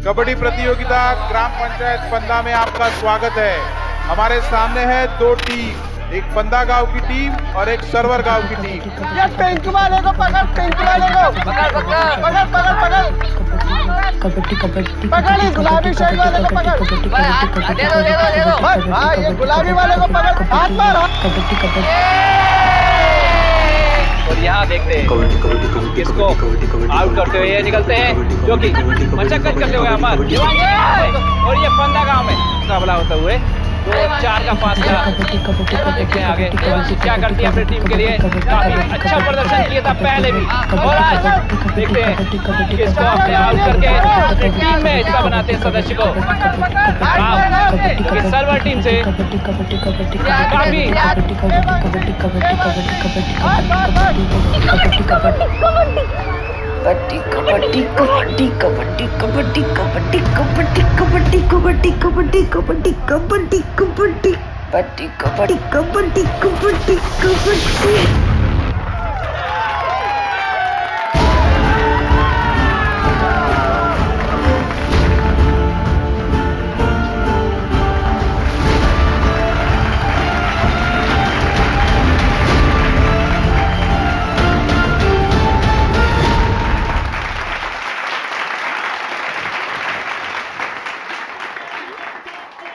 कबड्डी प्रतियोगिता ग्राम पंचायत फंदा में आपका स्वागत है। हमारे सामने है दो टीम, एक फंदा गांव की टीम और एक सरवर गांव की टीम। ये पिंक वाले को पकड़, पिंक वाले को पकड़ पकड़ पकड़ पकड़ कबड्डी कबड्डी पकड़, इस गुलाबी शर्ट वाले को पकड़। दे दो। हाँ, ये गुलाबी वाले को पकड़, हाथ मार। कबड्डी कबड्डी और यहाँ देखते हैं किसको आउट करते हुए ये निकलते हैं, जो कि मशक्कत करते हुए हमारे और ये फंदा गांव में मुकाबला होता हुए 4 का फासला। देखते हैं आगे क्या करती है अपनी टीम के लिए। काफी अच्छा प्रदर्शन किया था पहले भी, और आज देखते हैं किसको अपने आउट करके अपनी टीम में हिस्सा बनाते हैं सदस्य को। क्योंकि सर्वर टीम से काफी कबड्डी कबड्डी कबड्डी कबड्डी कबड्डी कबड्डी कबड्डी कबड्डी कबड्डी कबड्डी कबड्डी कबड्डी कबड्डी कबड्डी कबड्डी कबड्डी कबड्डी।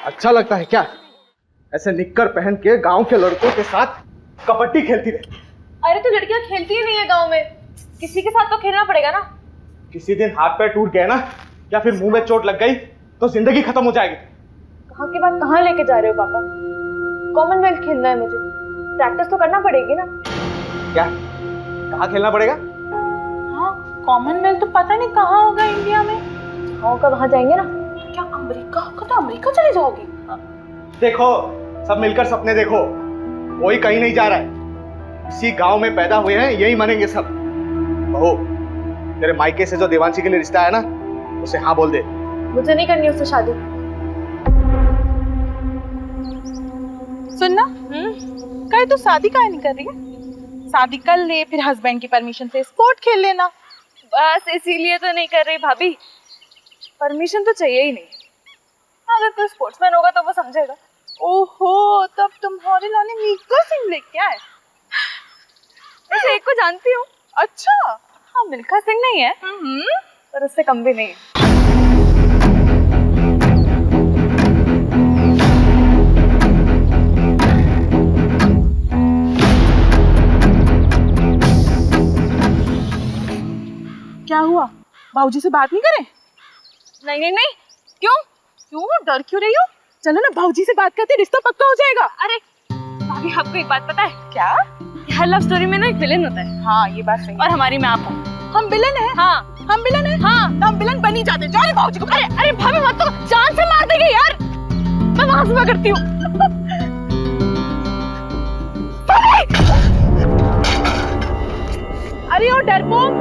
अच्छा लगता है क्या ऐसे निक्कर पहन के गांव के लड़कों के साथ कबड्डी खेलती रहे? अरे तो लड़कियां खेलती ही नहीं है गांव में, किसी के साथ तो खेलना पड़ेगा ना। किसी दिन हाथ पैर टूट गए ना, या फिर मुंह में चोट लग गई तो जिंदगी खत्म हो जाएगी। कहाँ की बात कहाँ लेके जा रहे हो पापा? कॉमनवेल्थ खेलना है मुझे, प्रैक्टिस तो करना पड़ेगी ना। क्या कहाँ खेलना पड़ेगा? हाँ, कॉमनवेल्थ तो पता नहीं कहाँ होगा इंडिया में। हाँ का वहाँ जाएंगे ना। क्या अमेरिका होगा? तो अमेरिका चले जाओगी? देखो, सब मिलकर सपने देखो, कोई कहीं नहीं जा रहा है। इसी गांव में पैदा हुए हैं, यही मानेंगे सब। बहू, तेरे मायके से जो देवांशी के लिए रिश्ता है ना, उसे हाँ बोल दे। मुझे नहीं करनी उससे शादी। सुनना, कहीं तू शादी काहे नहीं कर रही है? शादी कर ले, फिर हस्बैंड की परमिशन से स्पोर्ट खेल लेना। बस इसीलिए तो नहीं कर रही भाभी, परमिशन तो चाहिए ही नहीं। अगर कोई स्पोर्ट्समैन होगा तो वो समझेगा। ओहो, तब तुम्हारे लाने मिल्खा सिंह लेके आए। वैसे एक को जानती हूँ। अच्छा, हाँ, मिल्खा सिंह नहीं है, पर उससे कम भी नहीं है। क्या हुआ? बाबूजी से बात नहीं करें? नहीं नहीं नहीं, क्यों? क्यों डर क्यों रही हो? चलो ना, बाबूजी से बात करते, रिश्ता पक्का हो जाएगा। अरे भाभी, आपको एक बात पता है क्या? हर लव स्टोरी में ना एक विलेन होता है। हाँ, ये बात सही है। और हमारी में आप हो। हम विलन हैं? हाँ, हम विलन हैं? हाँ, तो हम विलन बनी जाते। जा रहे बाबूजी को। अरे अरे भाभी मत, तो जान से मार देंगे यार। मैं वहां से करती हूँ। अरे ओ डरपोक,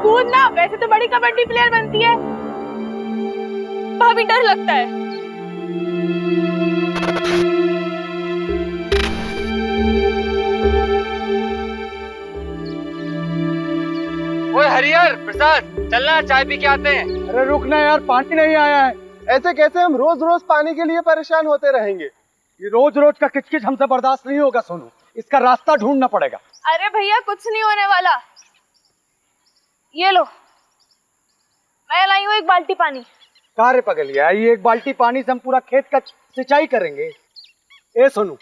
कूद ना, वैसे तो बड़ी कबड्डी प्लेयर बनती है। भाभी डर लगता है। ओए हरिहर प्रसाद, चलना चाय पी के आते हैं। अरे रुकना यार, पानी नहीं आया है। ऐसे कैसे हम रोज रोज पानी के लिए परेशान होते रहेंगे? ये रोज रोज का किचकिच हमसे बर्दाश्त नहीं होगा सोनू, इसका रास्ता ढूंढना पड़ेगा। अरे भैया, कुछ नहीं होने वाला। ये लो, मैं लाई हूँ एक बाल्टी पानी। कार्य पगलिया, ये एक बाल्टी पानी से हम पूरा खेत का सिंचाई करेंगे? ए सोनू,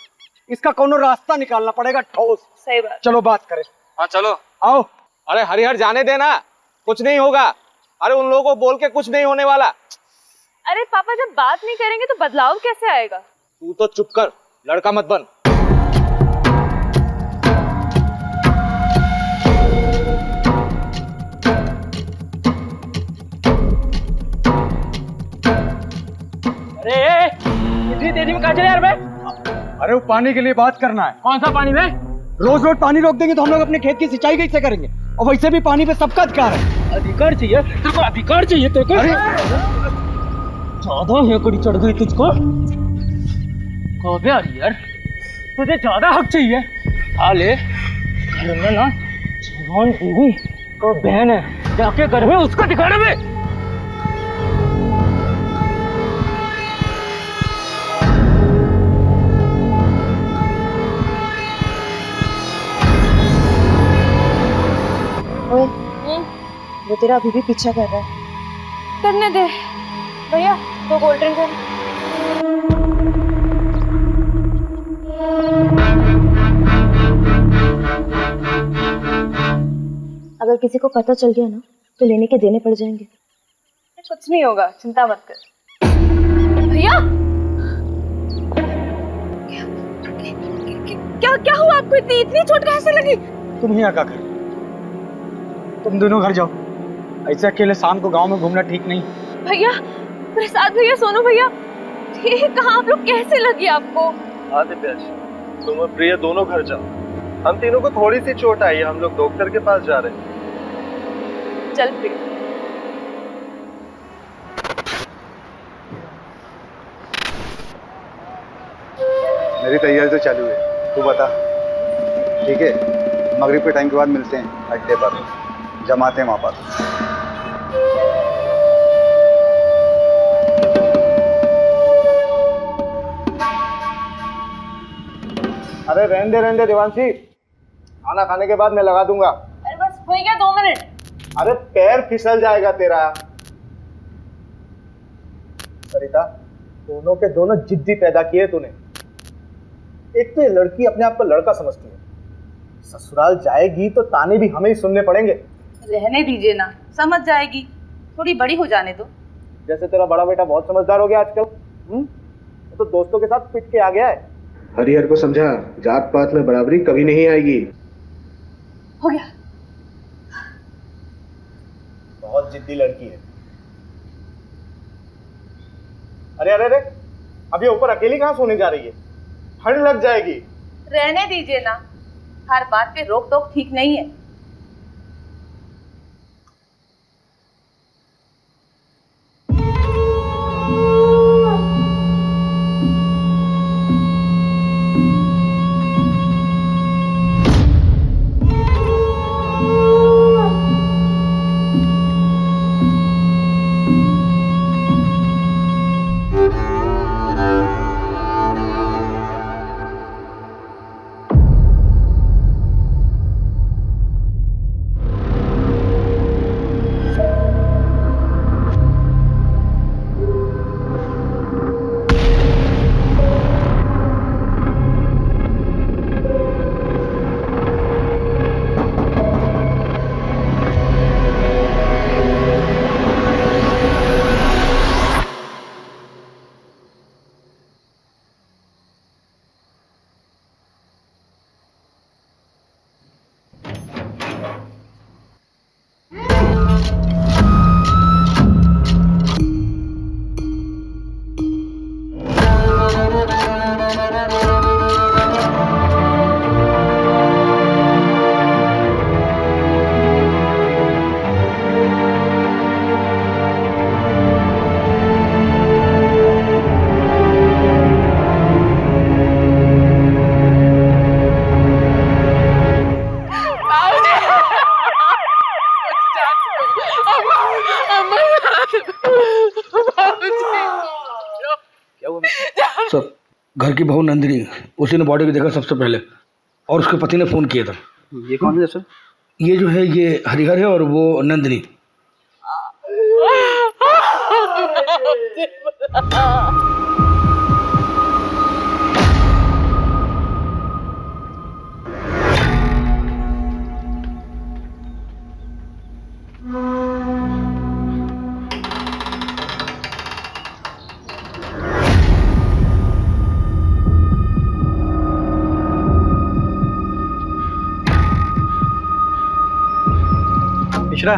इसका कोनो रास्ता निकालना पड़ेगा ठोस। सही बात। चलो बात करें। हाँ चलो। आओ। अरे हरिहर जाने देना, कुछ नहीं होगा। अरे उन लोगों को बोल के कुछ नहीं होने वाला। अरे पापा, जब बात नहीं करेंगे तो बदलाव कैसे आएगा? तू तो चुप कर, लड़का मत बन। अरे इतनी तेजी में कहाँ चले यार बे? अरे वो पानी के लिए बात करना है। कौन सा पानी में? रोज रोज पानी रोक देंगे तो हम लोग अपने खेत की सिंचाई कैसे करेंगे? और वैसे भी पानी पे सबका अधिकार है। अधिकार चाहिए तेरे को? अधिकार चाहिए तेरे को? ज्यादा हेकड़ी चढ़ गई तुझको। कब यार, तुझे ज्यादा हक चाहिए। हाले घर में ना जवान बीवी और बहन है, जाके घर में उसको दिखाना। में ओए, वो तेरा अभी भी पीछा कर रहा है। करने दे भैया, 2 कोल्ड ड्रिंक है। अगर किसी को पता चल गया ना तो लेने के देने पड़ जाएंगे। कुछ नहीं होगा, चिंता मत कर। भैया क्या क्या हुआ आपको? इतनी चोट कैसे लगी? तुम यहाँ क्या कर? तुम दोनों घर जाओ। ऐसे अकेले शाम को गांव में घूमना ठीक नहीं। भैया, प्रसाद भैया, सोनू भैया, ये कहाँ आप लोग? कैसे लगी आपको? आदित्य, तुम और प्रिया दोनों घर जाओ। हम तीनों को थोड़ी सी चोट आई है, हम लोग डॉक्टर के पास जा रहे हैं। चल प्रिया। मेरी तैयारी तो चालू है, तू बता। ठीक है, मगरिब के टाइम के बाद मिलते हैं अड्डे पर, जमाते हैं वहाँ पर। अरे रहने दे देवांशी, खाना खाने के बाद मैं लगा दूंगा। अरे बस हो गया 2 मिनट। अरे पैर फिसल जाएगा तेरा। सरिता, दोनों के दोनों जिद्दी पैदा किए तूने। एक तो ये लड़की अपने आप को लड़का समझती है, ससुराल जाएगी तो ताने भी हमें ही सुनने पड़ेंगे। रहने दीजिए ना, समझ जाएगी, थोड़ी बड़ी हो जाने दो। जैसे तेरा बड़ा बेटा बहुत समझदार हो गया आजकल। तो दोस्तों के साथ पिट के आ गया है। हरिहर को समझा, जात पात में बराबरी कभी नहीं आएगी। हो गया। बहुत जिद्दी लड़की है। अरे अरे अरे, अब ये ऊपर अकेली कहाँ सोने जा रही है? ठंड लग जाएगी। रहने दीजिए ना, हर बात पे रोक टोक ठीक नहीं है। सर, घर की बहू नंदिनी, उसी ने बॉडी को देखा सबसे पहले और उसके पति ने फोन किया था। ये कौन है सर? ये जो है ये हरिहर है और वो नंदिनी। मिश्रा,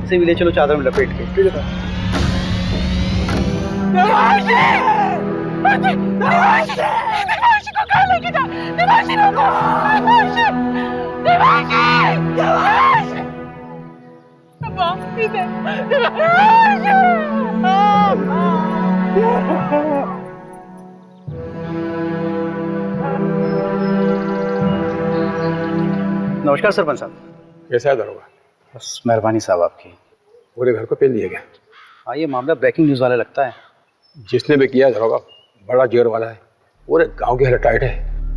इसे भी ले चलो चादर में लपेट के। ठीक है नमस्कार सरपंच साहब। कैसा है दरोगा? बस मेहरबानी साहब आपकी। पूरे घर को पेल दिया गया। हाँ, ये मामला ब्रेकिंग न्यूज़ वाला लगता है। जिसने भी किया दरोगा बड़ा जोर वाला है, पूरे गांव की हालत टाइट है।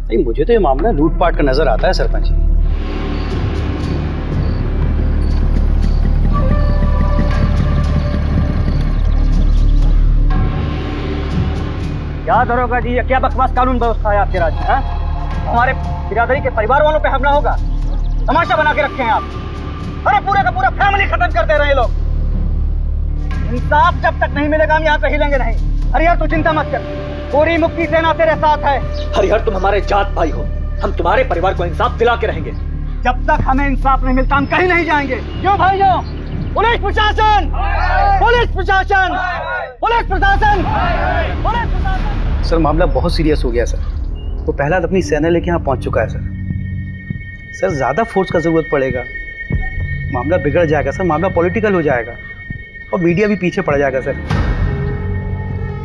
नहीं, मुझे तो ये मामला लूटपाट का नजर आता है सरपंच जी। क्या दरोगा जी, ये क्या बकवास कानून व्यवस्था है आपके राज्य में? हमारे बिरादरी के परिवार वालों पे हमला होगा, तमाशा बना के रखे हैं आप। अरे पूरा का पूरा फैमिली खत्म कर दे रहे हैं लोग। इंसाफ जब तक नहीं मिलेगा हम यहाँ पे हिलेंगे नहीं। हरिहर तू चिंता मत कर, पूरी मुक्ति सेना तेरे साथ है। हरिहर तुम हमारे जात भाई हो, हम तुम्हारे परिवार को इंसाफ दिला के रहेंगे। जब तक हमें इंसाफ नहीं मिलता हम कहीं नहीं जाएंगे। क्यों भाइयों? पुलिस प्रशासन, पुलिस प्रशासन, पुलिस प्रशासन, पुलिस प्रशासन। सर मामला बहुत सीरियस हो गया सर। वो प्रहलाद अपनी सेना लेके यहाँ पहुँच चुका है सर। सर ज़्यादा फोर्स का ज़रूरत पड़ेगा, मामला बिगड़ जाएगा सर, मामला पॉलिटिकल हो जाएगा और मीडिया भी पीछे पड़ जाएगा सर।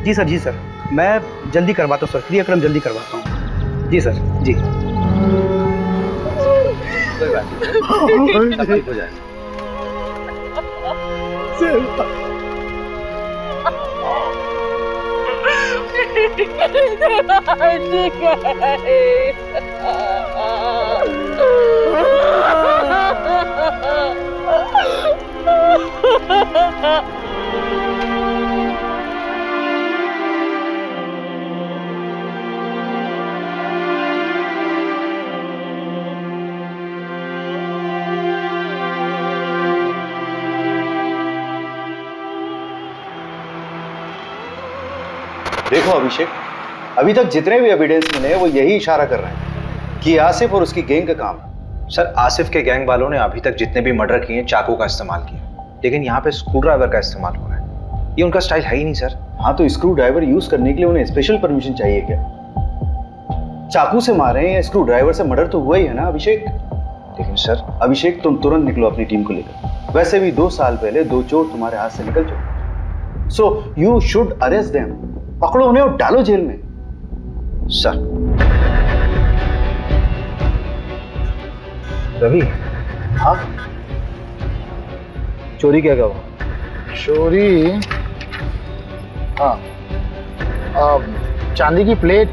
जी सर, जी सर, मैं जल्दी करवाता हूँ सर, क्रियाक्रम जल्दी करवाता हूँ। जी सर, जी। कोई बात नहीं, हो जाएगा। देखो अभिषेक, अभी तक जितने भी एविडेंस मिले वो यही इशारा कर रहे हैं कि आसिफ और उसकी गैंग का काम है। सर आसिफ के गैंग वालों ने अभी तक जितने भी मर्डर किए चाकू का इस्तेमाल किया, लेकिन यहाँ पे स्क्रू ड्राइवर का इस्तेमाल हो रहा है। ये उनका स्टाइल है ही नहीं सर। हाँ तो स्क्रू ड्राइवर यूज करने के लिए उन्हें स्पेशल परमिशन चाहिए क्या? चाकू से मारे या स्क्रू ड्राइवर से मर्डर तो हुआ ही है ना अभिषेक। लेकिन सर अभिषेक तुम तुरंत निकलो अपनी टीम को लेकर। वैसे भी 2 साल पहले 2 चोर तुम्हारे हाथ से निकल चुके, so you should arrest them. पकड़ो उन्हें और डालो जेल में। सर रवि, हाँ चोरी क्या हुआ? चोरी, हाँ, चांदी की प्लेट,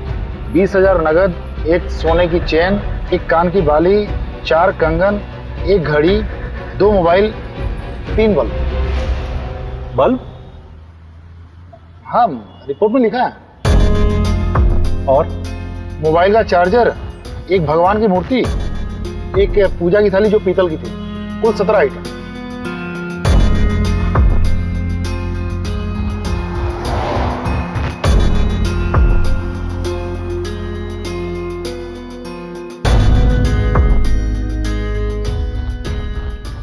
20,000 नगद, 1 सोने की चेन, 1 कान की बाली, 4 कंगन, 1 घड़ी, 2 मोबाइल, 3 बल्ब। बल्ब? हाँ रिपोर्ट में लिखा है। और मोबाइल का चार्जर, 1 भगवान की मूर्ति, 1 पूजा की थाली जो पीतल की थी, कुल 17 आइटम।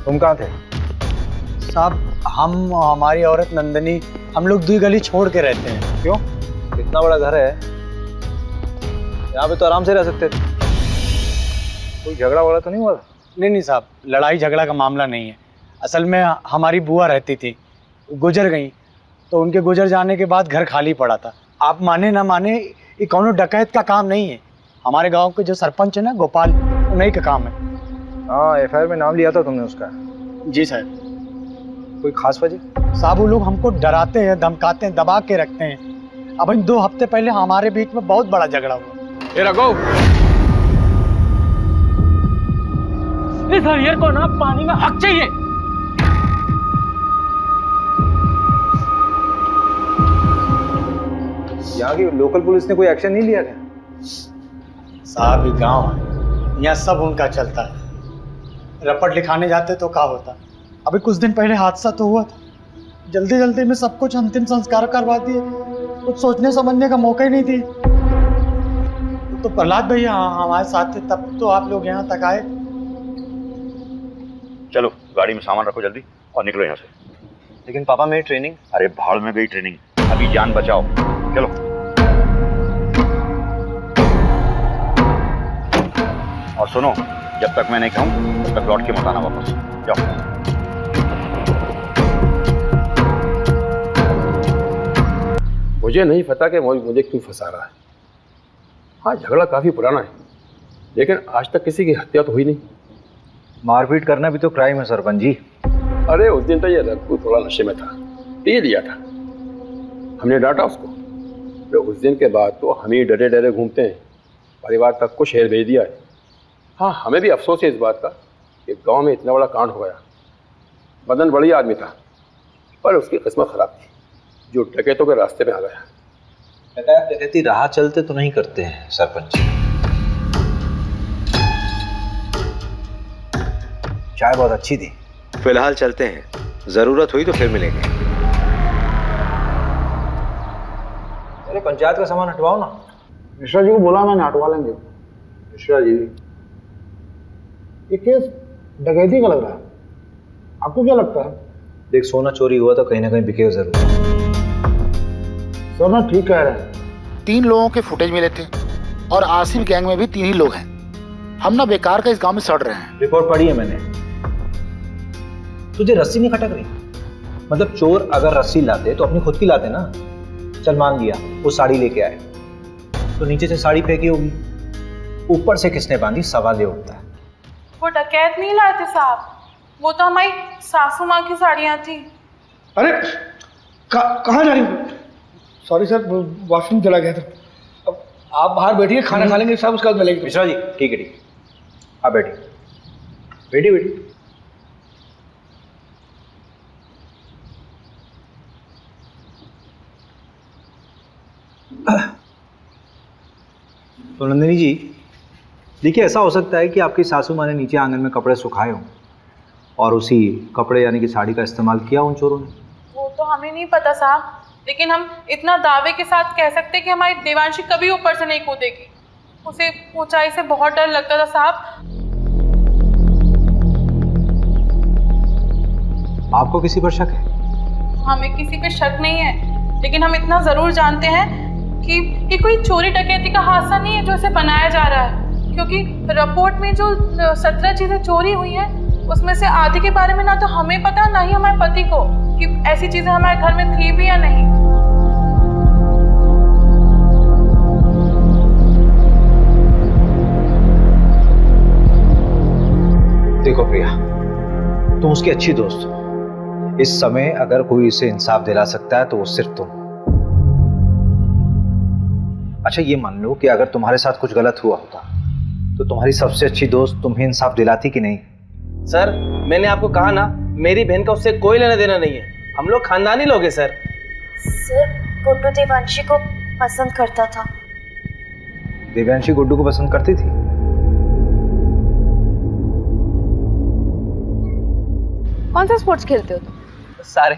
तुम कहाँ थे? साहब हम, हमारी औरत नंदनी, हम लोग 2 गली छोड़ के रहते हैं। क्यों? इतना बड़ा घर है, यहाँ पे तो आराम से रह सकते थे। कोई झगड़ा वगड़ा तो नहीं हुआ? नहीं साहब, लड़ाई झगड़ा का मामला नहीं है। असल में हमारी बुआ रहती थी, गुजर गई, तो उनके गुजर जाने के बाद घर खाली पड़ा था। आप माने ना माने, ये कौनो डकैत का काम नहीं है। हमारे गांव के जो सरपंच है ना गोपाल, उन्हीं का काम है। हाँ FIR में नाम लिया था तुमने उसका? जी साहब। कोई खास वजह? साहब वो लोग हमको डराते हैं, धमकाते हैं, दबा के रखते हैं। अब इन 2 हफ्ते पहले हमारे बीच में बहुत बड़ा झगड़ा हुआ। ए रघु, इस हरिहर को ना पानी में हक चाहिए। यहाँ की लोकल पुलिस ने कोई एक्शन नहीं लिया क्या? साहब ये गाँव है, यहाँ सब उनका चलता है। रपट लिखाने जाते तो क्या होता। अभी कुछ दिन पहले हादसा तो हुआ था, जल्दी जल्दी में सब कुछ अंतिम संस्कार करवा दिए, कुछ सोचने समझने का मौका ही नहीं दिए। तो प्रहलाद भैया हमारे साथ थे, तब तो आप लोग यहाँ तक आए। चलो गाड़ी में सामान रखो जल्दी और निकलो यहाँ से। लेकिन पापा मेरी ट्रेनिंग? अरे भाड़ में गई ट्रेनिंग, अभी जान बचाओ। चलो। और सुनो, जब तक मैं नहीं कहूँ तब तक लौट के मत आना वापस। जाओ। मुझे नहीं पता कि मुझे क्यों फंसा रहा है। हाँ झगड़ा काफी पुराना है, लेकिन आज तक किसी की हत्या तो हुई नहीं। मारपीट करना भी तो क्राइम है सरपंच जी। अरे उस दिन तो ये रघु थोड़ा नशे में था, पी लिया था, हमने डांटा उसको। तो उस दिन के बाद तो हम ही डरे डरे घूमते हैं, परिवार तक को शहर भेज दिया है। हाँ हमें भी अफसोस है इस बात का कि गांव में इतना बड़ा कांड हो गया। मदन बढ़िया आदमी था, पर उसकी किस्मत खराब थी, जो डकैतों के रास्ते में आ गया। डकैत डकैती राह चलते तो नहीं करते हैं सरपंच। चाय बहुत अच्छी थी। फिलहाल चलते हैं, जरूरत हुई तो फिर मिलेंगे। अरे पंचायत का सामान हटवाओ ना। मिश्रा जी को बोला मैंने, हटवा लेंगे। मिश्रा जी, ये केस डकैती का लग रहा है, आपको क्या लगता है? देख, सोना चोरी हुआ तो कहीं ना कहीं बिकेगा जरूर। सर ना ठीक कह रहे हैं। 3 लोगों के फुटेज मिले थे और आसिफ गैंग में भी 3 ही लोग हैं। हम ना बेकार का इस गांव में सड़ रहे हैं। रिपोर्ट पढ़ी है मैंने। तुझे रस्सी नहीं खटक रही? मतलब चोर अगर रस्सी लाते तो अपनी खुद की लाते ना। चल मान लिया वो साड़ी लेके आए, तो नीचे से साड़ी फेंकी होगी, ऊपर से किसने बांधी, सवाल ये उठता है। वो डकैत नहीं लाए थे साहब, वो तो हमारी सासू माँ की साड़ियाँ थी। अरे कहाँ जा रही हो? सॉरी सर, वॉशरूम चला गया था। अब आप बाहर बैठिए, खाना खा लेंगे, सब उसके बाद मिलेंगे। मिश्रा जी, ठीक है, आप बैठिए। बैठिए। तो नंदिनी जी, देखिए, ऐसा हो सकता है कि आपकी सासू माँ ने नीचे आंगन में कपड़े सुखाए हों और उसी कपड़े यानी कि साड़ी का इस्तेमाल किया उन चोरों ने। वो तो हमें नहीं पता साहब, लेकिन हम इतना दावे के साथ कह सकते कि हमारी देवांशी कभी ऊपर से नहीं कूदेगी। उसे ऊंचाई से बहुत डर लगता था साहब। आपको किसी पर शक है? हमें किसी पे शक नहीं है, लेकिन हम इतना जरूर जानते हैं कि ये कोई चोरी डकैती का हादसा नहीं है जो इसे बनाया जा रहा है, क्योंकि रिपोर्ट में जो 17 चीजें चोरी हुई हैं उसमें से आधी के बारे में ना तो हमें पता, ना ही हमारे पति को कि ऐसी चीजें हमारे घर में थी भी या नहीं। देखो प्रिया, तुम उसकी अच्छी दोस्त हो। इस समय अगर कोई इसे इंसाफ दिला सकता है तो वो सिर्फ तुम। अच्छा, ये मान लो कि अगर तुम्हारे साथ कुछ गलत हुआ होता तो तुम्हारी सबसे अच्छी दोस्त तुम्हें इंसाफ दिलाती कि नहीं? सर, मैंने आपको कहा ना, मेरी बहन का उससे कोई लेना देना नहीं है। हम लोग खानदानी लोग हैं सर। सर, गुड्डू देवांशी को पसंद करता था। देवांशी गुड्डू को पसंद करती थी? कौन सा स्पोर्ट्स खेलते हो तुम? सारे।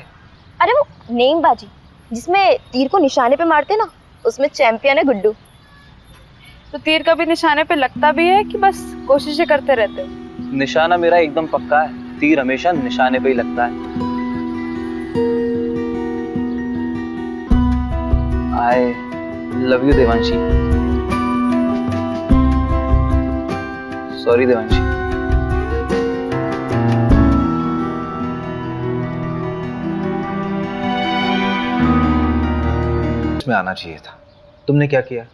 अरे वो नेमबाजी जिसमें तीर को निशाने पे मारते ना, उसमें चैंपियन है गुड्डू। तो तीर कभी निशाने पे लगता भी है कि बस कोशिशें करते रहते हो? निशाना मेरा एकदम पक्का है, तीर हमेशा निशाने पे ही लगता है। I love you Devanshi. Sorry Devanshi. में आना चाहिए था। तुमने क्या किया?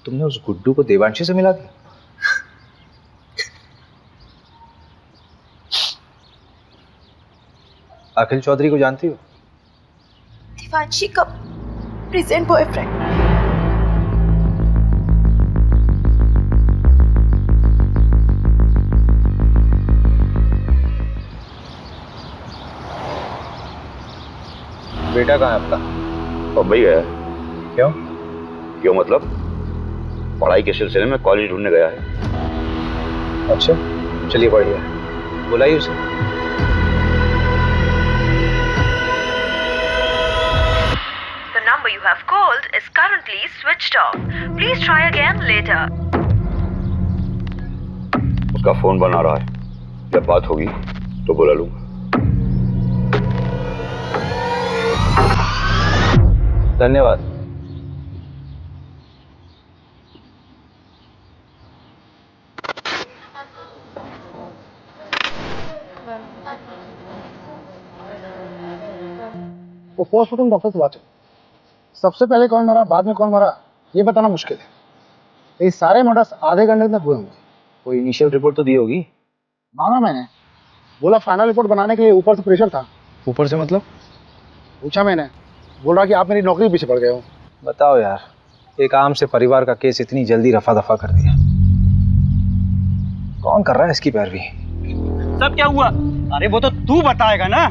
तुमने उस गुड्डू को देवांशी से मिला दिया। अखिल चौधरी को जानती हो? देवांशी का प्रेजेंट बॉयफ्रेंड। बेटा कहाँ है आपका? बम्बई गया है। क्यों? क्यों मतलब? पढ़ाई के सिलसिले में कॉलेज ढूंढने गया है। अच्छा, चलिए बढ़िया, बुलाइए उसे। The number you have called is currently switched off. Please try again later. उसका फोन बना रहा है, जब बात होगी तो बुला लूंगा। धन्यवाद। वो पोस्टमार्टम डॉक्टर से बात है। सबसे पहले कौन मरा, बाद में कौन मरा, ये बताना मुश्किल है। ये सारे मर्डर्स आधे घंटे तक हुए होंगे। कोई इनिशियल रिपोर्ट तो दी होगी? मांगा मैंने, बोला फाइनल रिपोर्ट बनाने के लिए ऊपर से प्रेशर था। ऊपर से मतलब? पूछा मैंने, बोल रहा कि आप मेरी नौकरी पीछे पड़ गए हो। बताओ यार, एक आम से परिवार का केस इतनी जल्दी रफा दफा कर दिया। कौन कर रहा है इसकी पैरवी? सब क्या हुआ? अरे वो तो तू बताएगा ना।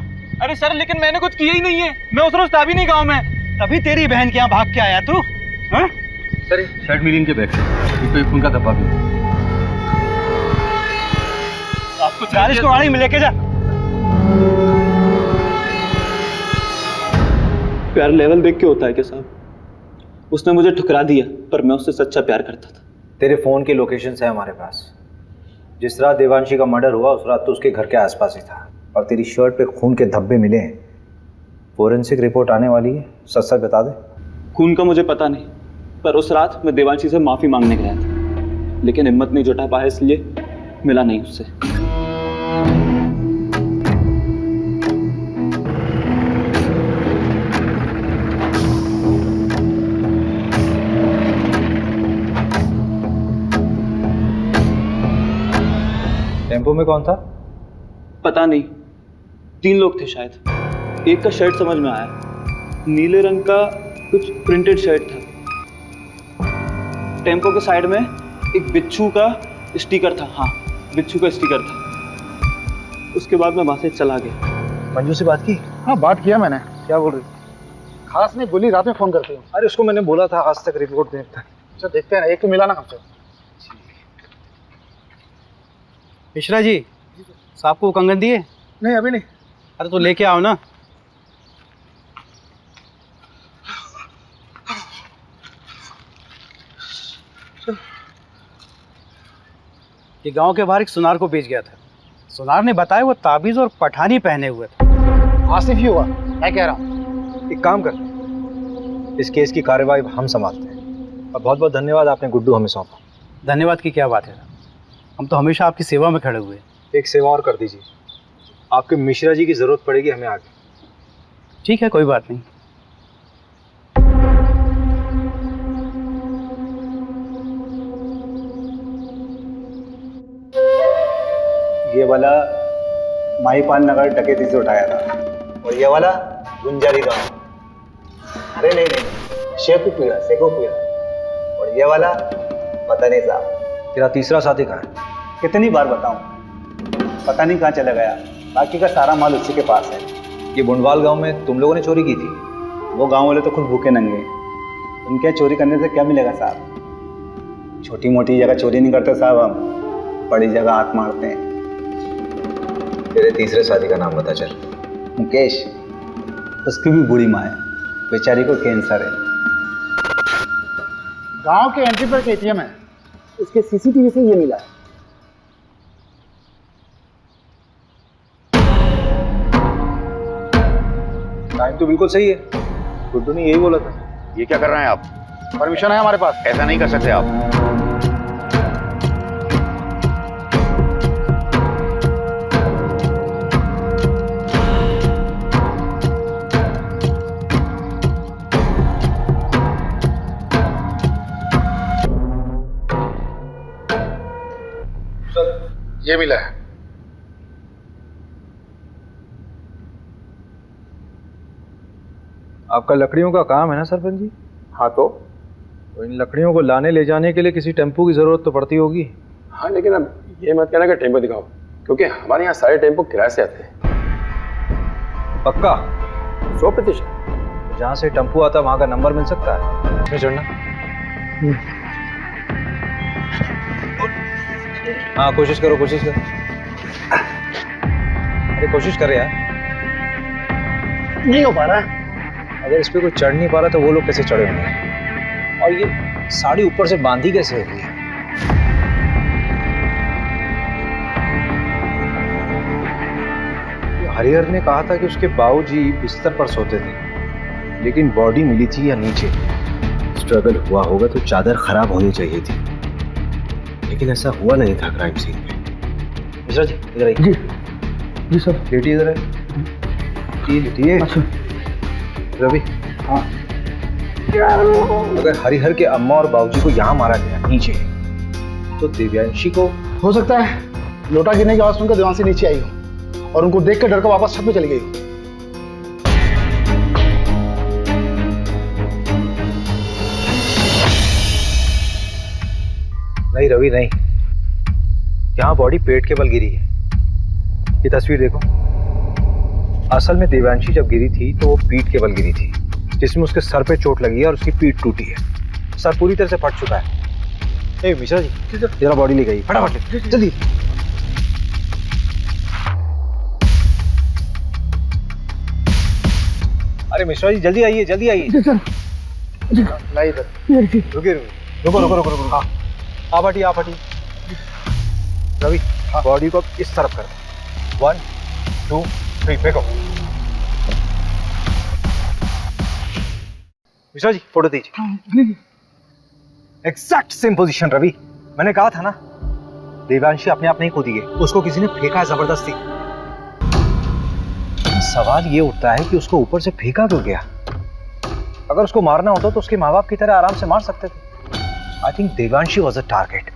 अरे सर, लेकिन मैंने कुछ किया ही नहीं है। मैं उस रोज था भी नहीं गाँव में। तभी तेरी बहन के यहाँ भाग के आया तू? हाँ? सर शर्ट मिली इनके बैग से, इस पे खून का धब्बा भी है। आपको चालीस को गाड़ी में लेके जा। प्यार लेवल देख के होता है क्या साहब? उसने मुझे ठुकरा दिया, पर मैं उससे सच्चा प्यार करता था। तेरे फोन की लोकेशंस है हमारे पास। जिस रात देवांशी का मर्डर हुआ उस रात तो उसके घर के आसपास ही था, और तेरी शर्ट पे खून के धब्बे मिले हैं। फोरेंसिक रिपोर्ट आने वाली है, सच सच बता दे। खून का मुझे पता नहीं, पर उस रात मैं देवांशी से माफी मांगने गया था, लेकिन हिम्मत नहीं जुटा पाया, इसलिए मिला नहीं उससे। टेम्पो में कौन था? पता नहीं, 3 लोग थे शायद। एक का शर्ट समझ में आया, नीले रंग का कुछ प्रिंटेड शर्ट था। टेम्पो के साइड में एक बिच्छू का स्टिकर था। हाँ, बिच्छू का स्टिकर था। उसके बाद मैं वहां से चला गया। मंजू से बात की? हाँ बात किया मैंने। क्या बोल रही? खास नहीं बोली, रात में फोन करती हूँ। अरे उसको मैंने बोला था आज तक रिपोर्ट देखता है। अच्छा देखते हैं, एक तो मिला ना हमसे। मिश्रा जी, साहब को कंगन दिए? नहीं अभी नहीं। अरे तो लेके आओ ना। ये गांव के बाहर एक सुनार को बेच गया था। सुनार ने बताया वो ताबीज और पठानी पहने हुए थे। आसिफ ही हुआ, मैं कह रहा हूँ। एक काम कर, इस केस की कार्यवाही हम संभालते हैं। और बहुत बहुत धन्यवाद, आपने गुड्डू हमें सौंपा। धन्यवाद की क्या बात है, हम तो हमेशा आपकी सेवा में खड़े हुए। एक सेवा और कर दीजिए, आपके मिश्रा जी की जरूरत पड़ेगी हमें आगे। ठीक है, कोई बात नहीं। ये वाला माहीपाल नगर डकैती से उठाया था, और ये वाला गुंजारी गांव। अरे नहीं, शेखुपुरा। और ये वाला पता नहीं साहब। तेरा तीसरा साथी कहाँ है? कितनी बार बताऊं, पता नहीं कहाँ चला गया। बाकी का सारा माल उसी के पास है। ये बुंडवाल गांव में तुम लोगों ने चोरी की थी? वो गांव वाले तो खुद भूखे नंगे, उनके चोरी करने से क्या मिलेगा साहब? छोटी मोटी जगह चोरी नहीं करते साहब, हम बड़ी जगह हाथ मारते हैं। तेरे तीसरे साथी का नाम बता चल। मुकेश, उसकी भी बूढ़ी माँ है, बेचारी को कैंसर है। गांव के एंट्री पर एटीएम है, उसके सीसीटीवी से ये मिला है। टाइम तो बिल्कुल सही है, गुड्डू ने यही बोला था। ये क्या कर रहे हैं आप? परमिशन है हमारे पास। ऐसा नहीं कर सकते आप। ये मिला है। आपका लकड़ियों का काम है ना सरपंच जी? हाँ तो इन लकड़ियों को लाने ले जाने के लिए किसी टेम्पो की जरूरत तो पड़ती होगी। हाँ, लेकिन अब ये मत कहना कि टेम्पो दिखाओ, क्योंकि हमारे यहाँ सारे टेम्पो किराए से आते हैं। पक्का? 100%। जहाँ से टेम्पो आता है वहाँ का नंबर मिल सकता है? इसमें चढ़ना। हाँ कोशिश करो। अरे कोशिश कर यार। नहीं हो पा रहा है। अगर इस पे कोई चढ़ नहीं पा रहा तो वो लोग कैसे चढ़े होंगे? और ये साड़ी ऊपर से बांधी कैसे होगी? हरिहर ने कहा था कि उसके बाबूजी बिस्तर पर सोते थे, लेकिन बॉडी मिली थी या नीचे। स्ट्रगल हुआ होगा तो चादर खराब होनी चाहिए थी, लेकिन ऐसा हुआ नहीं था क्राइम सीन पे। मिश्रा जी इधर आइए। जी सर। लेटिए इधर लेटिए। रवि, हाँ। अगर हरिहर के अम्मा और बाबूजी को यहाँ मारा गया नीचे, तो दिव्यांशी को? हो सकता है लोटा गिरने की आवाज सुनकर देवांशी नीचे आई हो और उनको देख कर डर कर वापस छत पे चली गई हो। नहीं रवि नहीं, यहाँ बॉडी पेट के बल गिरी है। ये तस्वीर देखो, असल में देवांशी जब गिरी थी तो वो पीठ के बल गिरी थी, जिसमें उसके सर पे चोट लगी है और उसकी पीठ टूटी है। सर पूरी तरह से फट चुका है। ए मिश्रा जी जरा बॉडी ले गई, फटाफट ले, जल्दी। अरे मिश्रा जी जल्दी आइए, जल्दी आइए। ला इधर, रुकिए रुको रुको रुको रुको। हाँ आप हटिए, आप हटिए। रवि बॉडी को इस तरफ कर, 1 2 3 फेंको। मिश्रा जी फोटो दीजिए। एग्जैक्ट सेम पोजीशन रवि, मैंने कहा था ना देवांशी अपने आप नहीं कूदी है, उसको किसी ने फेंका है जबरदस्ती। सवाल ये उठता है कि उसको ऊपर से फेंका क्यों गया? अगर उसको मारना होता तो उसके माँ बाप की तरह आराम से मार सकते थे। I think Devanshi was a target.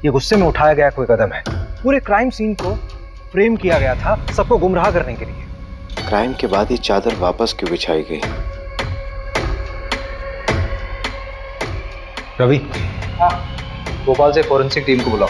ये गुस्से में उठाया गया कोई कदम है। पूरे क्राइम सीन को फ्रेम किया गया था सबको गुमराह करने के लिए। क्राइम के बाद ये चादर वापस क्यों बिछाई गई? रवि भोपाल से फोरेंसिक टीम को बुलाओ।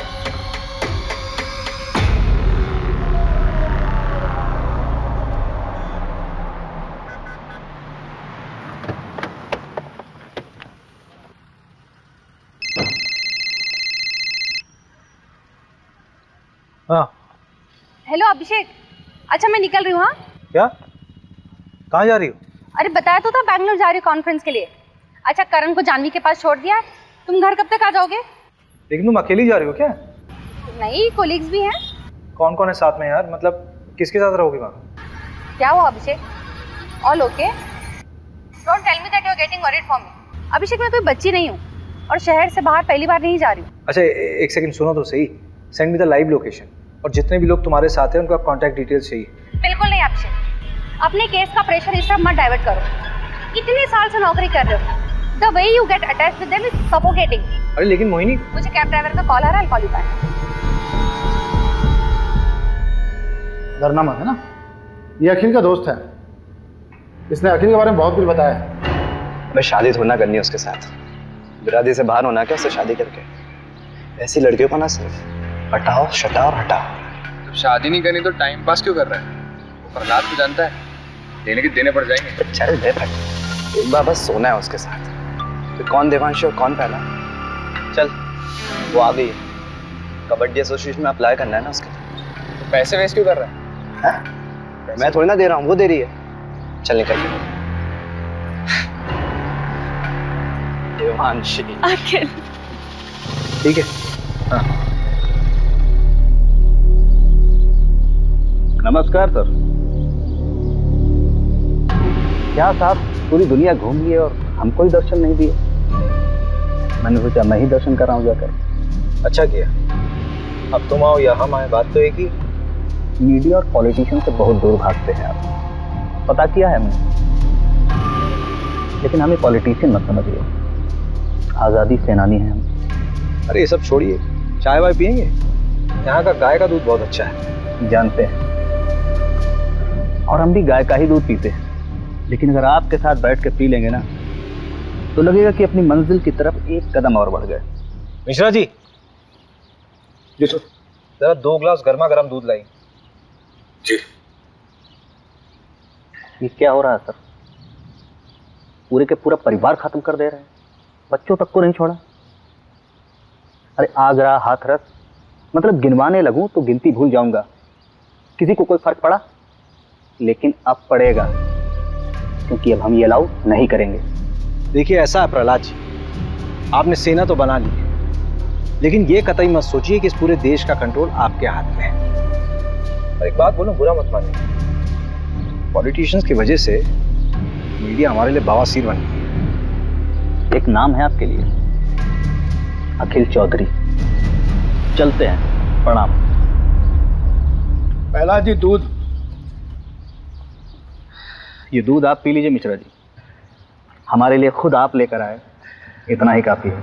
हाँ हेलो अभिषेक, अच्छा मैं निकल रही हूँ। हाँ क्या, कहाँ जा रही हो? अरे बताया तो था बैंगलोर जा रही हूँ कॉन्फ्रेंस के लिए। अच्छा करण को जानवी के पास छोड़ दिया है, तुम घर कब तक आ जाओगे? लेकिन तुम अकेली जा रही हो क्या? नहीं, कोलीग्स भी हैं। कौन कौन है साथ में यार, मतलब किसके साथ रहोगी वहाँ? क्या हुआ Abhishek? All okay? Don't tell me that you are getting worried for me. Abhishek मैं कोई बच्ची नहीं हूँ और शहर से बाहर पहली बार नहीं जा रही हूँ। अच्छा एक सेकंड सुनो तो सही, send me the live location और जितने भी लोग तुम्हारे साथ हैं उनका कॉन्टैक्ट डिटेल्स चाहिए। बिल्कुल नहीं अभिषेक, अपने केस का प्रेशर इस तरफ मत डाइवर्ट करो। इतने साल से नौकरी कर रहे हो, the way you get attached with them is suffocating. अरे लेकिन मोहिनी, मुझे कैब ड्राइवर का कॉल आ रहा है, आई कॉल यू बैक। डरना मत, है ना? ये अखिल का दोस्त है, इसने अखिल के बारे में बहुत कुछ बताया है। मैं शादी थोड़ी ना करनी है उसके साथ, बिरादरी से बाहर होना क्या उससे शादी करके? ऐसी लड़कियों को ना सिर्फ हटाओ शटाओ और हटाओ। जब शादी नहीं करनी तो टाइम पास क्यों कर रहा है? वो प्रहलाद को जानता है, देने के देने पड़ जाएंगे। चल दे भाई, एक बार बस सोना है उसके साथ। तो कौन देवांशी और कौन पहला? चल वो आ गई, कबड्डी एसोसिएशन में अप्लाई करना है ना उसके। तो पैसे वेस्ट क्यों कर रहा है? मैं थोड़ी ना दे रहा हूँ, वो दे रही है। चल निकल। देवांशी अखिल ठीक है। हाँ नमस्कार सर। क्या साहब पूरी दुनिया घूम लिए और हमको ही दर्शन नहीं दिए? मैंने सोचा मैं ही दर्शन कर रहा हूँ जाकर। अच्छा किया, अब तुम आओ या हम आए, बात तो एक ही। मीडिया और पॉलिटिशियन से बहुत दूर भागते हैं आप, पता किया है हमने। लेकिन हमें पॉलिटिशियन मत समझिए, आज़ादी सेनानी हैं हम। अरे ये सब छोड़िए, चाय वाय पियेंगे? यहाँ का गाय का दूध बहुत अच्छा है। जानते हैं, और हम भी गाय का ही दूध पीते हैं। लेकिन अगर आपके साथ बैठ के पी लेंगे ना तो लगेगा कि अपनी मंजिल की तरफ एक कदम और बढ़ गए। मिश्रा जी जी सर, जरा 2 ग्लास गर्मा गर्म दूध लाई। जी। ये क्या हो रहा है सर? पूरे के पूरा परिवार खत्म कर दे रहे हैं, बच्चों तक को नहीं छोड़ा। अरे आगरा हाथरस, मतलब गिनवाने लगूं तो गिनती भूल जाऊंगा। किसी को कोई फर्क पड़ा? लेकिन अब पड़ेगा, क्योंकि अब हम ये अलाउ नहीं करेंगे। देखिए ऐसा है प्रहलाद जी, आपने सेना तो बना ली है, लेकिन ये कतई मत सोचिए कि इस पूरे देश का कंट्रोल आपके हाथ में है। और एक बात बोलूं, बुरा मत मानिए, पॉलिटिशियंस की वजह से मीडिया हमारे लिए बवासीर बन गई। एक नाम है आपके लिए, अखिल चौधरी। चलते हैं, प्रणाम। पहला जी दूध। ये दूध आप पी लीजिए मिश्रा जी, हमारे लिए खुद आप लेकर आए, इतना ही काफी है।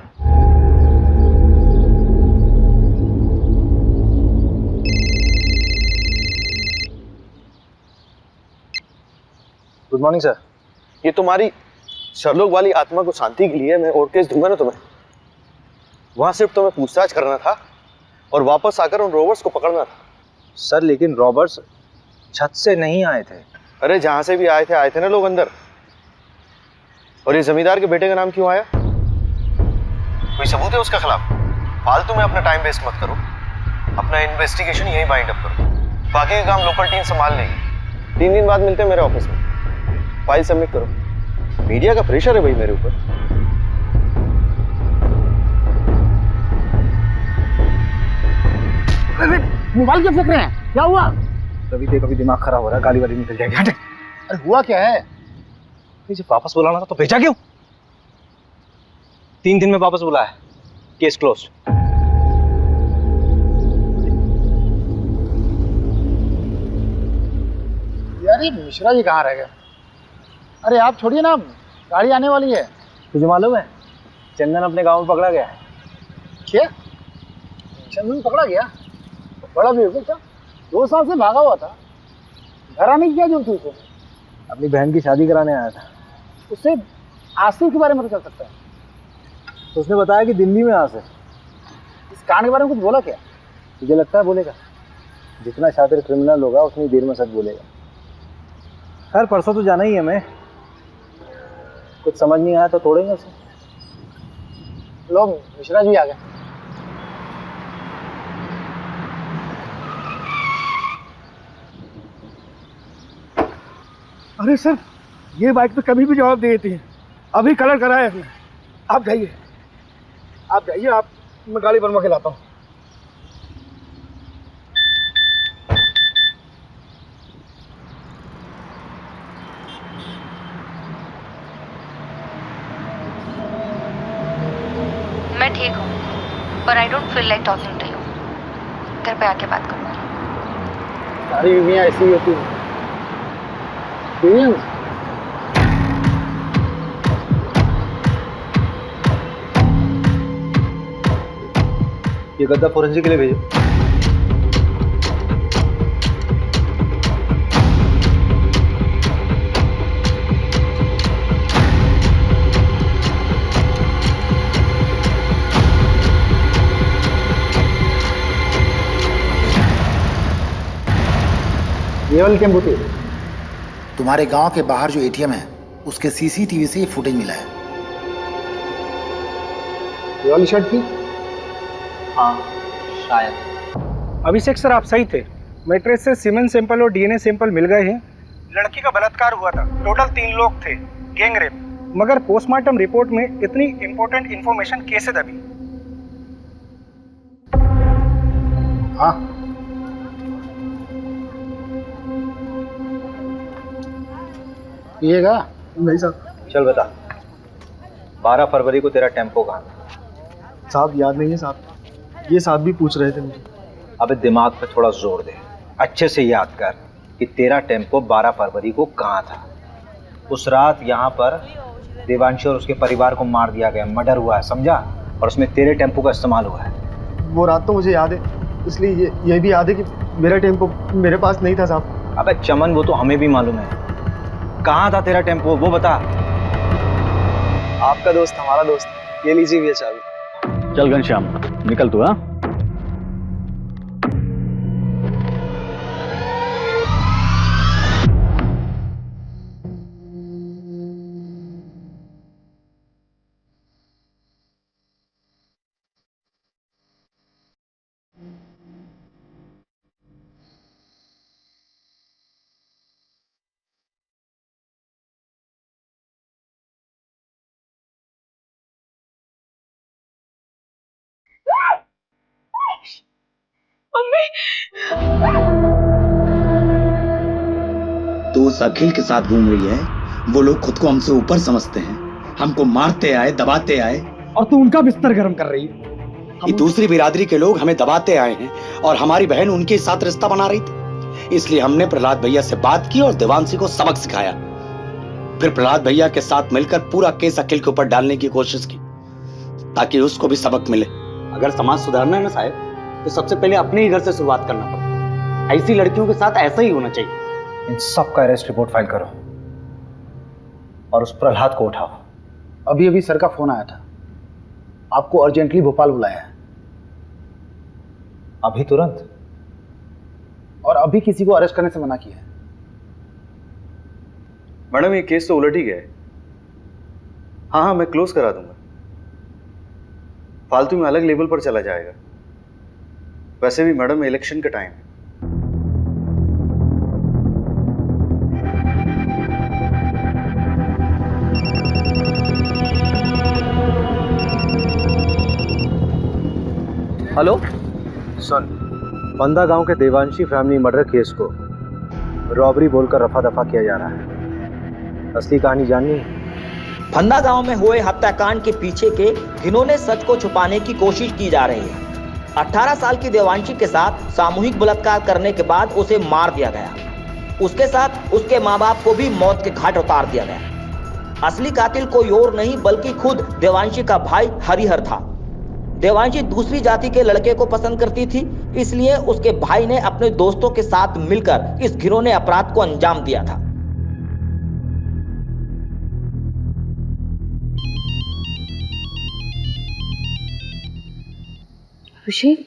Good morning sir. ये तुम्हारी सरलोक वाली आत्मा को शांति के लिए मैं और केस दूंगा ना तुम्हें। वहां सिर्फ तुम्हें पूछताछ करना था और वापस आकर उन रोबर्स को पकड़ना था। सर लेकिन रॉबर्ट्स छत से नहीं आए थे। अरे जहां से भी आए थे ना लोग अंदर। और ये जमींदार के बेटे का नाम क्यों आया? कोई सबूत है उसके खिलाफ? फालतू में अपना टाइम वेस्ट मत करो, अपना इन्वेस्टिगेशन यहीं बाइंड अप करो, बाकी का काम लोकल टीम संभाल लेगी। 3 दिन बाद मिलते हैं मेरे ऑफिस में, फाइल सबमिट करो। मीडिया का प्रेशर है भाई मेरे ऊपर। मोबाइल क्यों फेंक रहे हैं? क्या हुआ? कभी दिमाग खराब हो रहा है, गाली वाली निकल जाएगी। हटे। अरे हुआ क्या है? जब वापस बुलाना था तो भेजा क्यों? 3 दिन में वापस बुलाया, केस क्लोज। यार ये मिश्रा जी कहाँ रह गए? अरे आप छोड़िए ना, गाड़ी आने वाली है। तुझे मालूम है चंदन अपने गांव में पकड़ा गया है? क्या? चंदन पकड़ा गया? बड़ा बेवकूफ था, 2 साल से भागा हुआ था। घर आने की क्या जरूरत थी उसे? अपनी बहन की शादी कराने आया था। उससे आसिफ के बारे में तो चल सकता है। तो उसने बताया कि दिल्ली में आसिफ। इस कांड के बारे में कुछ बोला क्या? तुझे लगता है बोलेगा? जितना शातिर क्रिमिनल होगा उतनी देर में सच बोलेगा। खैर परसों तो जाना ही है हमें, कुछ समझ नहीं आया तो तोड़ेंगे उसे। लो मिश्रा जी आ गए। अरे सर, ये बाइक तो कभी भी जवाब दे देती है। अभी कलर कराया है। आप जाइए, आप मैं गाड़ी बनवा के लाता हूँ। मैं ठीक हूँ, पर I don't feel like talking to you. घर पे आके बात करूँगी। सारी बीवियाँ ऐसी ही होती हैं। ये गद्दा फोरेंसिक के लिए भेजो। ये वाली टेम्पो थी। तुम्हारे गांव के बाहर जो एटीएम है उसके सीसीटीवी से ये फुटेज मिला है। ये वाली शर्ट थी? हाँ शायद। अभिषेक सर आप सही थे, मैट्रेस से सीमेन सैंपल और डीएनए सैंपल मिल गए हैं। लड़की का बलात्कार हुआ था, टोटल 3 लोग थे, गैंग रेप। मगर पोस्टमार्टम रिपोर्ट में इतनी इंपॉर्टेंट इंफॉर्मेशन कैसे दबी? हाँ पिएगा? नहीं साहब। चल बता, 12 फरवरी को तेरा टेम्पो कहाँ था? साहब याद नहीं है साहब, ये साहब भी पूछ रहे थे मुझे। अबे दिमाग पे थोड़ा जोर दे, अच्छे से याद कर कि तेरा टेम्पो 12 फरवरी को कहाँ था। उस रात यहाँ पर देवांशी और उसके परिवार को मार दिया गया, मर्डर हुआ है, समझा? और उसमें तेरे टेम्पो का इस्तेमाल हुआ है। वो रात तो मुझे याद है, इसलिए ये भी याद है कि मेरा टेम्पो मेरे पास नहीं था साहब। अबे चमन वो तो हमें भी मालूम है, कहाँ था तेरा टेम्पो वो बता। आपका दोस्त हमारा दोस्त, ये लीजिए भैया चाबी। चल घनश्याम निकल तू। हाँ तो उस अखिल के साथ घूम रही है। वो लोग खुद को हमसे ऊपर समझते हैं, हमको मारते आए, दबाते आए, और तू उनका बिस्तर गर्म कर रही है। ये दूसरी बिरादरी के लोग हमें दबाते आए हैं और हमारी बहन उनके साथ रिश्ता बना रही थी। इसलिए हमने प्रहलाद भैया से बात की और देवांशी को सबक सिखाया। फिर प्रहलाद भैया के साथ मिलकर पूरा केस अखिल के ऊपर डालने की कोशिश की ताकि उसको भी सबक मिले। अगर समाज सुधारना है ना साहब, तो सबसे पहले अपने ही घर से शुरुआत करना पड़ता। ऐसी लड़कियों के साथ ऐसा ही होना चाहिए। इन सब का अरेस्ट रिपोर्ट फाइल करो और उस प्रहलाद को उठाओ। अभी अभी सर का फोन आया था, आपको अर्जेंटली भोपाल बुलाया है। अभी तुरंत? और अभी किसी को अरेस्ट करने से मना किया है। मैडम ये केस तो उलट ही गया है। हाँ हाँ, मैं क्लोज करा दूंगा। फालतू में अलग लेवल पर चला जाएगा। वैसे भी मैडम इलेक्शन का टाइम है। हेलो सुन, बंदा गांव के देवांशी फैमिली मर्डर केस को रॉबरी बोलकर रफा दफा किया जा रहा है। असली कहानी जाननी है? फंदा गांव में हुए हत्याकांड के पीछे के घिनौने सच को छुपाने की कोशिश की जा रही है। 18 साल की देवांशी के साथ सामूहिक बलात्कार करने के बाद उसे मार दिया गया। उसके साथ उसके माँ बाप को भी मौत के घाट उतार दिया गया। असली कातिल कोई और नहीं बल्कि खुद देवांशी का भाई हरिहर था। देवांशी दूसरी जाति के लड़के को पसंद करती थी, इसलिए उसके भाई ने अपने दोस्तों के साथ मिलकर इस घिनौने अपराध को अंजाम दिया था। अभिषेक,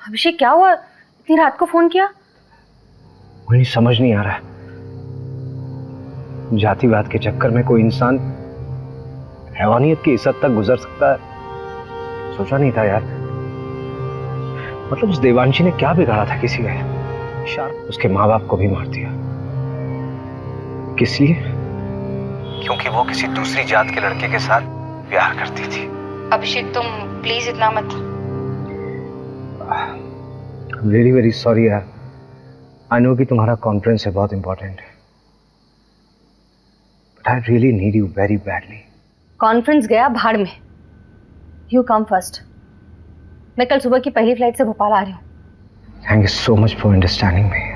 अभिषेक क्या हुआ? इतनी रात को फोन किया? मुझे समझ नहीं आ रहा है, जातिवाद के चक्कर में कोई इंसान हैवानियत की इस हद तक गुजर सकता है, सोचा नहीं था यार। मतलब उस देवांशी ने क्या बिगाड़ा था किसी का? उसके माँ बाप को भी मार दिया। किस लिए? क्योंकि वो किसी दूसरी जात के लड़के के साथ प्यार करती थी। अभिषेक तुम प्लीज इतना मत। वेरी वेरी सॉरी यार। आई नो कि तुम्हारा कॉन्फ्रेंस है, बहुत इंपॉर्टेंट है, but I really need you very badly. Conference गया भाड़ में। You come first. मैं कल सुबह की पहली फ्लाइट से भोपाल आ रही हूँ। Thank you so much for understanding me.